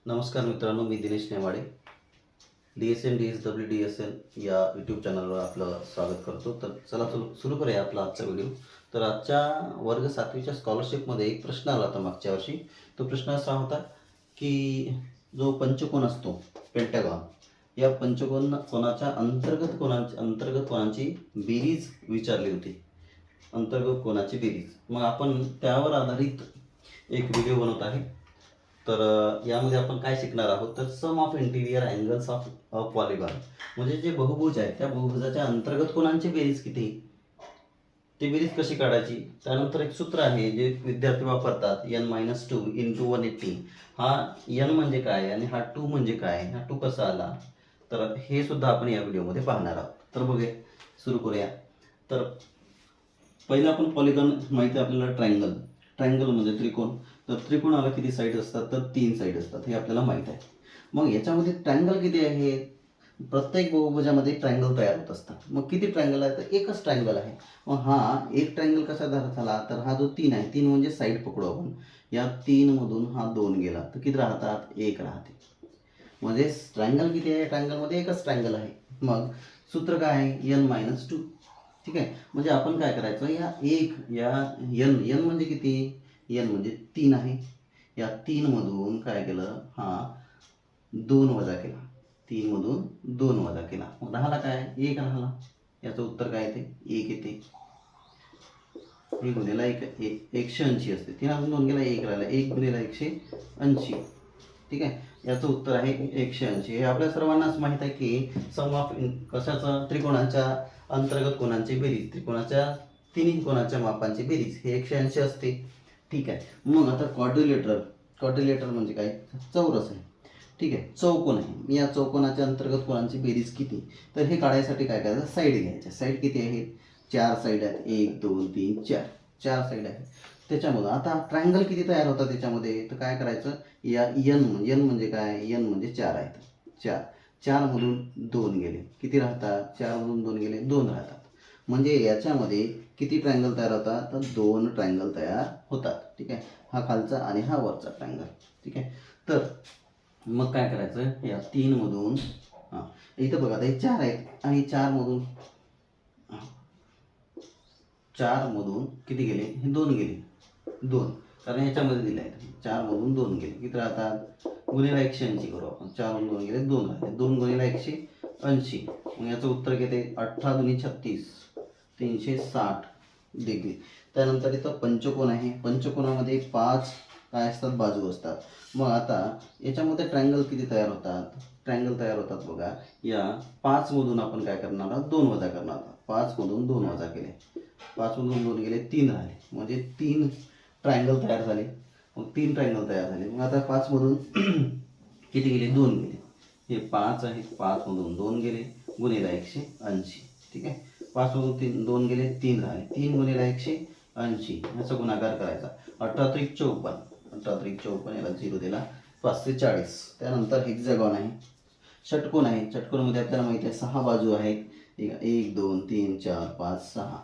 नमस्कार मित्रांनो, मी Dinesh Nemade DSN DSW DSN या यूट्यूब चॅनलवर आपलं स्वागत करतो. तर चला सुरू करूया आपला आजचा व्हिडिओ. तर आजच्या वर्ग 7वीच्या स्कॉलरशिपमध्ये एक प्रश्न आला होता मागच्या वर्षी. तो प्रश्न असा होता की जो पंचकोन असतो पेंटागॉन, या कोणाच्या अंतर्गत कोणाची बेरीज विचारली होती. अंतर्गत कोणाची बेरीज. मग आपण त्यावर आधारित एक व्हिडिओ बनवत आहे. तर यामध्ये आपण काय शिकणार आहोत, तर sum of interior angles of a polygon, म्हणजे जे बहुभुज आहे त्या बहुभुजाच्या अंतर्गत कोणांची बेरीज किती, ती बेरीज कशी काढायची. त्यानंतर एक सूत्र आहे जे विद्यार्थी वापरतात, n-2 × 180. हा n म्हणजे काय आणि हा 2 म्हणजे काय, हा 2 कसा आला, तर हे सुद्धा आपण या व्हिडिओमध्ये पाहणार आहोत. तर बघूया, सुरू करूया. तर पहिलं आपण पॉलिगॉन माहिती आहे आपल्याला. ट्रायंगल म्हणजे त्रिकोण. तर त्रिकोणाला किती साईड असतात, तर 3 साईड असतात, हे आपल्याला माहीत आहे. मग याच्यामध्ये ट्रायंगल किती आहे, प्रत्येक बहुभुजामध्ये ट्रायंगल तयार होत असतात. मग किती ट्रायंगल आहे, तर एकच ट्रायंगल आहे. मग हा एक ट्रायंगल कसा झाला, तर हा जो 3 आहे, 3 म्हणजे साईड पकडू आपण. या 3 मधून हा 2 गेला तर किती राहतात, 1 राहते. म्हणजे ट्रायंगल किती आहे, ट्रायंगलमध्ये एकच ट्रायंगल आहे. मग सूत्र काय आहे, n-2. ठीक आहे. म्हणजे आपण काय करायचं, या n म्हणजे किती, n म्हणजे 3 आहे. या 3 मधून काय केलं, हा 2 वजा केला. 3 मधून 2 वजा केला. मग राहिला काय, 1 राहिला. याचं उत्तर काय येते, 1 येते. 1 गुणिला 180 असते. 3 मधून 2 गेला, 1 राहिला. 1 गुणिला 180. ठीक आहे. याचं उत्तर आहे 180. हे आपल्या सर्वांनाच माहीत आहे की सम ऑफ कशाचं, त्रिकोणाच्या अंतर्गत कोणांची बेरीज, त्रिकोणाच्या तिन्ही कोणाच्या मापांची बेरीज हे 180 असते. ठीक आहे. मग आता क्वाड्रिलेटर म्हणजे काय, चौरस आहे. ठीक आहे. चौकोन आहे. या चौकोनाच्या अंतर्गत कोणांची बेरीज किती, तर हे काढायसाठी काय करायचं, साईड घ्यायच्या. साईड किती आहेत, 4 साईड आहेत. 1 2 3 4 4 साईड आहेत. त्याच्यामधून आता ट्रायंगल किती तयार होतात त्याच्यामध्ये, तर काय करायचं, या n म्हणजे काय, n म्हणजे 4 आहेत. 4 मधून 2 गेले, किती राहतात, 4 मधून 2 गेले, 2 राहतात. म्हणजे याच्यामध्ये किती ट्रायंगल तयार होतात, तर 2 ट्रायंगल तयार होतात. ठीक आहे. हा खालचा आणि हा वरचा ट्रायंगल. ठीक आहे. तर मग काय करायचं, या 3 मधून इथं बघा, आता हे 4 आहेत आणि 4 मधून किती गेले, हे 2 गेले. 2 कारण ह्याच्यामध्ये दिले आहेत. 4 मधून 2 गेले, किती राहतात, गुणिला 180 करू आपण. 4 मधून 2 गेले, 2 राहते. 2 गुणिला 180. मग याचं उत्तर किती, 18 दुनी 36, 360 डिग्री. त्यानंतर इथं पंचकोन आहे. पंचकोनामध्ये 5 काय असतात, बाजू असतात. मग आता याच्यामध्ये ट्रायंगल किती तयार होतात, बघा. या 5 मधून आपण काय करणार आहोत, 2 वजा करणार आहोत. 5 मधून 2 वजा केले, 5 मधून 2 गेले, 3 राहिले. म्हणजे 3 ट्रायंगल तयार झाले. मग 3 ट्रायंगल तयार झाले. मग आता 5 मधून किती गेले, 2 गेले. हे 5 आहे, 5 मधून 2 गेले, गुणिला 180. ठीक आहे. 5 मधून 2 गेले, 3 राहिले. 3 गुणिला 180 याचा गुणाकार करायचा. 18 त्रिक 54, 18 त्रिक 54, याला 0 दिला, 540. त्यानंतर हेक्सागॉन आहे. षटकोन आहे. षटकोनामध्ये आपल्याला माहिती आहे 6 बाजू आहेत. 1 2 3 4 5 6.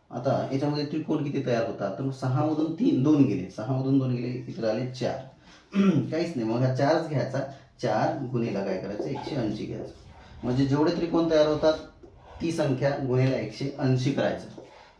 आता याच्यामध्ये त्रिकोण किती तयार होतात, तर 6 मधून 2 गेले, 6 मधून 2 गेले, इकडे आले 4. काहीच नाही. मग हा 4च घ्यायचा. 4 गुणिला काय करायचं, 180 घ्यायचं. म्हणजे जेवढे त्रिकोण तयार होतात ती संख्या गुणिला 180 करायचं.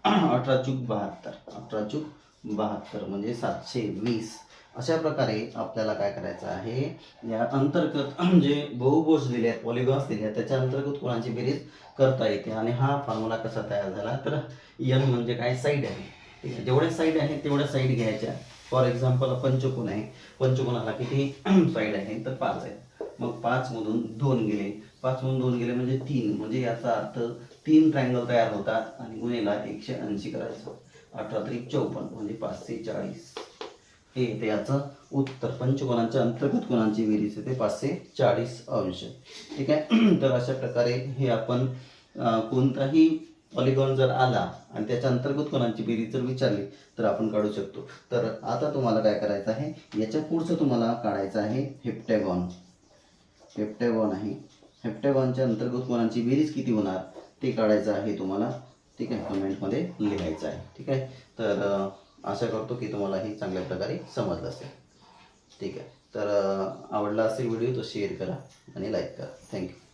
18 चूक 72, 18 चूक 72 म्हणजे 720. अशा प्रकारे आपल्याला काय करायचं आहे, या अंतर्गत जे बहुभुज दिले आहेत, पॉलिगॉन्स दिले आहेत, त्याच्या अंतर्गत कोणाची बेरीज करता येते. आणि हा फॉर्म्युला कसा तयार झाला, तर n म्हणजे काय, साईड आहे. ठीक आहे. जेवढ्या साईड आहे तेवढ्या साईड घ्यायच्या. फॉर एक्झाम्पल पंचकोन आहे. पंचकोनाला किती साईड आहे, तर 5 आहेत. मग 5 मधून 2 गेले, 5 मधून 2 गेले म्हणजे 3. म्हणजे याचा अर्थ 3 ट्रायंगल तयार होतात आणि गुणिला 180 करायचं. 18 त्रिक 54 म्हणजे 540. हे येते याचं उत्तर. पंचकोनाच्या अंतर्गत कोणाची बेरीज येते 540 अंश. ठीक आहे. तर अशा प्रकारे हे आपण कोणताही पॉलिगॉन जर आला आणि त्याच्या अंतर्गत कोणाची बेरीज जर विचारली तर आपण काढू शकतो. तर आता तुम्हाला काय करायचं आहे, याच्या पुढचं तुम्हाला काढायचं आहे हेप्टॅगॉन. हेप्टॅगॉन आहे. हेप्टॅगॉनच्या अंतर्गत कोणाची बेरीज किती होणार ते काढायचं आहे तुम्हाला. ठीक आहे. कमेंटमध्ये लिहायचं आहे. ठीक आहे. तर आशा करतो की तुम्हाला हे चांगल्या प्रकारे समजलं असेल. ठीक आहे. तर आवडलं आवडला असेल व्हिडिओ तर शेअर करा आणि लाईक करा. थँक्यू.